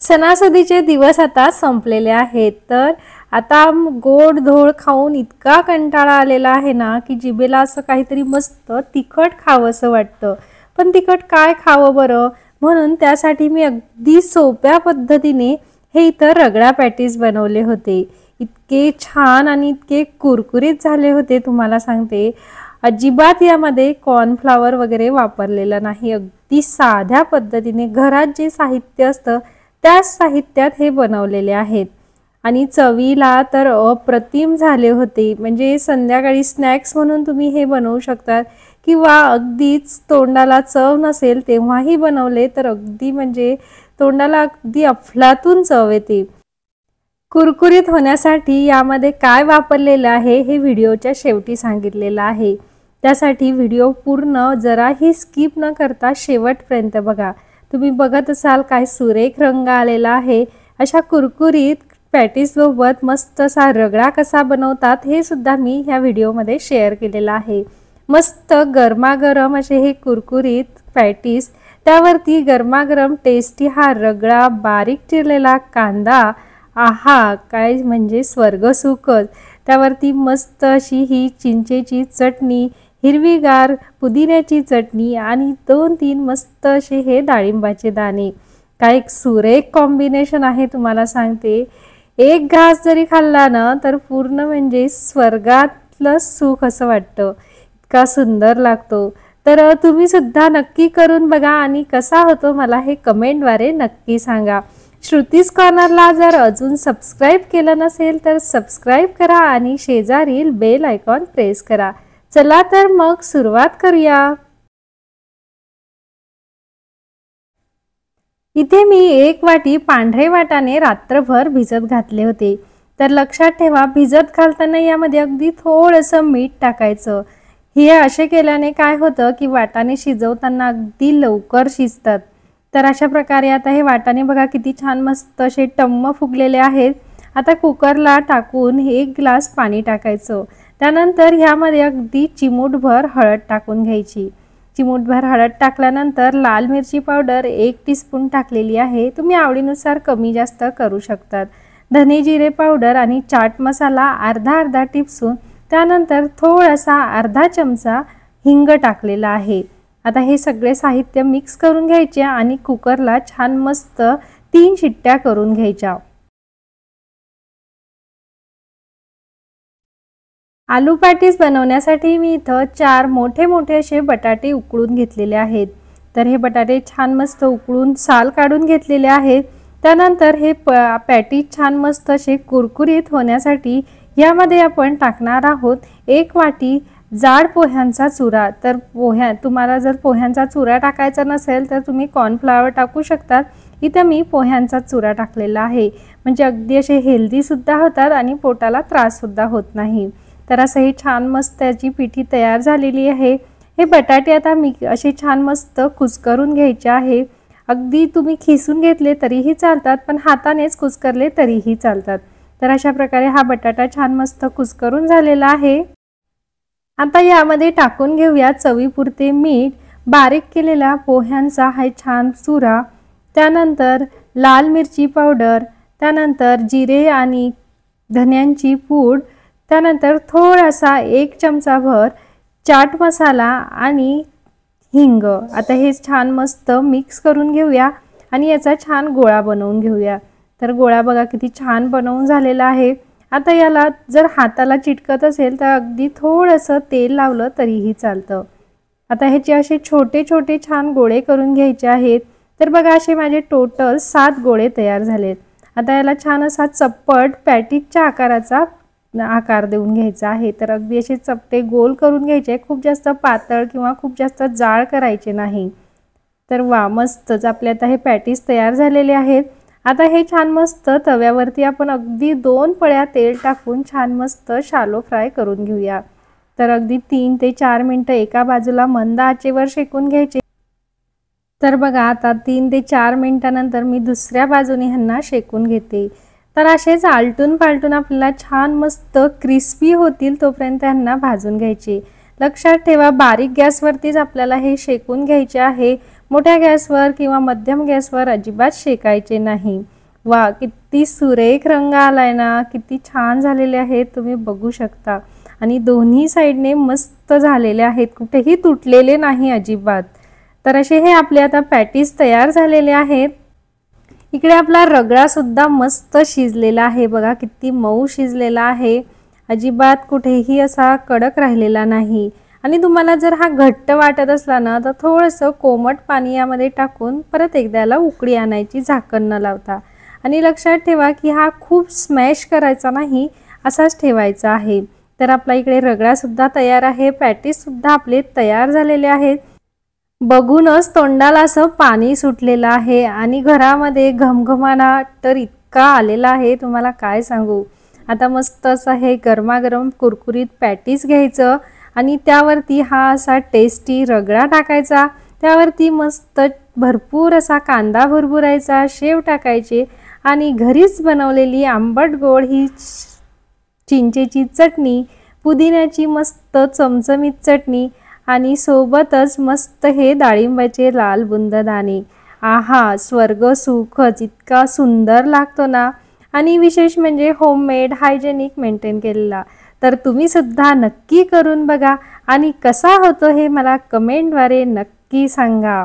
सणासुदीचे दिवस आता संपलेले आहेत, तर आता गोड धोड खाऊन इतका कंटाळा आलेला आहे ना की जिभेला असं काहीतरी मस्त तिखट खावंसं वाटतं. पण तिखट काय खावं बरं? म्हणून त्यासाठी मी अगदी सोप्या पद्धतीने हे इथं रगडा पॅटीस बनवले होते. इतके छान आणि इतके कुरकुरीत झाले होते, तुम्हाला सांगते. अजिबात यामध्ये कॉर्नफ्लॉवर वगैरे वापरलेलं नाही. अगदी साध्या पद्धतीने घरात जे साहित्य असतं त्याच साहित्यात हे बनवलेले आहेत आणि चवीला तर अप्रतिम झाले होते. म्हणजे संध्याकाळी स्नॅक्स म्हणून तुम्ही हे बनवू शकता किंवा अगदीच तोंडाला चव नसेल तेव्हाही बनवले तर अगदी म्हणजे तोंडाला अगदी अफलातून चव येते. कुरकुरीत होण्यासाठी यामध्ये काय वापरलेलं आहे हे व्हिडिओच्या शेवटी सांगितलेलं आहे. त्यासाठी व्हिडिओ पूर्ण जराही स्किप न करता शेवटपर्यंत बघा. तुम्ही बघत असाल काय सुरेख रंग आलेला आहे. अशा कुरकुरीत पॅटीससोबत मस्त असा रगडा कसा बनवतात हे सुद्धा मी ह्या व्हिडिओमध्ये शेअर केलेला आहे. मस्त गरमागरम असे हे कुरकुरीत पॅटीस, त्यावरती गरमागरम टेस्टी हा रगडा, बारीक चिरलेला कांदा, आहा काय म्हणजे स्वर्गसुखच. त्यावरती मस्त अशी ही चिंचेची चटणी, हिरवीगार पुदिन्याची चटणी आणि 2-3 मस्त असे हे डाळिंबाचे दाणे. काय एक सुरेख कॉम्बिनेशन आहे, तुम्हाला सांगते. एक घास जरी खाल्ला ना तर पूर्ण म्हणजे स्वर्गातलं सुख असं वाटतं. इतका सुंदर लागतो. तर तुम्ही सुद्धा नक्की करून बघा आणि कसा होतो मला हे कमेंटद्वारे नक्की सांगा. श्रुतीज कॉर्नरला जर अजून सबस्क्राईब केलं नसेल तर सबस्क्राईब करा आणि शेजारील बेल आयकॉन प्रेस करा. चला तर मग सुरुवात करूया. इथे मी 1 वाटी पांढरे वाटाणे रात्रभर भिजत घातले होते. तर लक्षात ठेवा, भिजत घालताना यामध्ये अगदी थोडंसं मीठ टाकायचं. हे असे केल्याने काय होतं की वाटाणे शिजवताना अगदी लवकर शिजतात. तर अशा प्रकारे आता हे वाटाणे बघा किती छान मस्त असे टम्म फुगलेले आहेत. आता कुकरला टाकून 1 ग्लास पाणी टाकायचं. त्यानंतर ह्यामध्ये अगदी चिमूटभर हळद टाकून घ्यायची. चिमूटभर हळद टाकल्यानंतर लाल मिरची पावडर 1 टीस्पून टाकलेली आहे. तुम्ही आवडीनुसार कमी जास्त करू शकतात. धने जिरे पावडर आणि चाट मसाला अर्धा टीस्पून, त्यानंतर थोडासा अर्धा चमचा हिंग टाकलेला आहे. आता हे सगळे साहित्य मिक्स करून घ्यायचे आणि कुकरला छान मस्त 3 शिट्ट्या करून घ्यायच्या. आलू पॅटीस बनवण्यासाठी मी इथं 4 मोठे असे बटाटे उकळून घेतलेले आहेत. तर हे बटाटे छान मस्त उकळून साल काढून घेतलेले आहेत. त्यानंतर हे पॅटीस छान मस्त असे कुरकुरीत होण्यासाठी यामध्ये आपण टाकणार आहोत 1 वाटी जाड पोह्यांचा चुरा. तर तुम्हाला जर पोह्यांचा चुरा टाकायचा नसेल तर तुम्ही कॉर्नफ्लॉवर टाकू शकतात. इथं मी पोह्यांचा चुरा टाकलेला आहे. म्हणजे अगदी असे हेल्दी सुद्धा होतात आणि पोटाला त्रास सुद्धा होत नाही. तर असं हे छान मस्त याची पिठी तयार झालेली आहे. हे बटाटे आता मी असे छान मस्त कुस्करून घ्यायचे आहे. अगदी तुम्ही खिसून घेतले तरीही चालतात, पण हातानेच कुस्करले तरीही चालतात. तर अशा प्रकारे हा बटाटा छान मस्त कुस्करून झालेला आहे. आता यामध्ये टाकून घेऊया चवीपुरते मीठ, बारीक केलेला पोह्यांचा हा छान चुरा, त्यानंतर लाल मिरची पावडर, त्यानंतर जिरे आणि धन्यांची पूड, त्यानंतर थोडासा 1 चमचाभर चाट मसाला आणि हिंग. आता हे छान मस्त मिक्स करून घेऊया आणि याचा छान गोळा बनवून घेऊया. तर गोळा बघा किती छान बनवून झालेला आहे. आता याला जर हाताला चिटकत असेल तर अगदी थोडंसं तेल लावलं तरीही चालतं. आता ह्याचे असे छोटे छान गोळे करून घ्यायचे आहेत. तर बघा असे माझे टोटल 7 गोळे तयार झालेत. आता याला छान असा चप्पट पॅटीसच्या आकाराचा आकार देऊन घ्यायचा आहे. तर अगदी असे चपटे गोल करून घ्यायचे. खूप जास्त पातळ किंवा खूप जास्त जाड करायचे नाही. तर वा, मस्तच आपले आता हे पॅटीस तयार झालेले आहेत. आता हे छान मस्त तव्यावरती आपण अगदी 2 पळ्या तेल टाकून छान मस्त शालो फ्राय करून घेऊया. तर अगदी 3 ते 4 मिनिटं एका बाजूला मंद आचेवर शेकून घ्यायचे. तर बघा आता 3 ते 4 मिनिटानंतर मी दुसऱ्या बाजूने ह्यांना शेकून घेते. तर असेच आलटून पालटून आपल्याला छान मस्त क्रिस्पी होतील तोपर्यंत ह्यांना भाजून घ्यायचे. लक्षात ठेवा, बारीक गॅसवरतीच आपल्याला हे शेकून घ्यायचे आहे. मोठ्या गॅसवर किंवा मध्यम गॅसवर अजिबात शेकायचे नाही. वा, किती सुरेख रंग आलाय ना, किती छान झालेले आहेत तुम्ही बघू शकता। आणि दोन्ही साईडने मस्त झालेले आहेत, कुठेही तुटलेले नाही अजिबात। तर असे हे आपले आता पॅटीस तयार झालेले आहेत। इकडे आपला रगडा सुद्धा मस्त शिजलेला आहे बघा, किती मऊ शिजलेला आहे, अजिबात कुठेही असा कडक राहिलेला नाही। आणि तुम्हाला जर हा घट्ट वाटत असला ना, तर थोडंसं कोमट पाणी यामध्ये टाकून परत एकदा याला उकळी आणायची झाकण न लावता। आणि लक्षात ठेवा की हा खूप स्मॅश करायचा नाही, असाच ठेवायचा आहे। तर आपला इकडे रगडा सुद्धा तयार आहे, पॅटीस सुद्धा आपले तयार झालेले आहेत। बघूनच तोंडाला असं पाणी सुटलेलं आहे आणि घरामध्ये घमघमाट तर इतका आलेला आहे, तुम्हाला काय सांगू। आता मस्त असं हे गरमागरम कुरकुरीत पॅटीस घ्यायचं आणि त्यावरती हा असा टेस्टी रगडा टाकायचा, त्यावरती मस्त भरपूर असा कांदा भुरभुरायचा, शेव टाकायचे आणि घरीच बनवलेली आंबट गोड ही चिंचेची चटणी, पुदिन्याची मस्त चमचमीत चटणी आणि सोबतच मस्त हे डाळिंबाचे लाल बुंद दाणे। आहा, स्वर्ग सुखच, इतका सुंदर लागतो ना। आणि विशेष म्हणजे होममेड हायजेनिक मेंटेन केलेला। तर तुम्ही सुद्धा नक्की करून बघा आणि कसा होतो हे मला कमेंटद्वारे नक्की सांगा।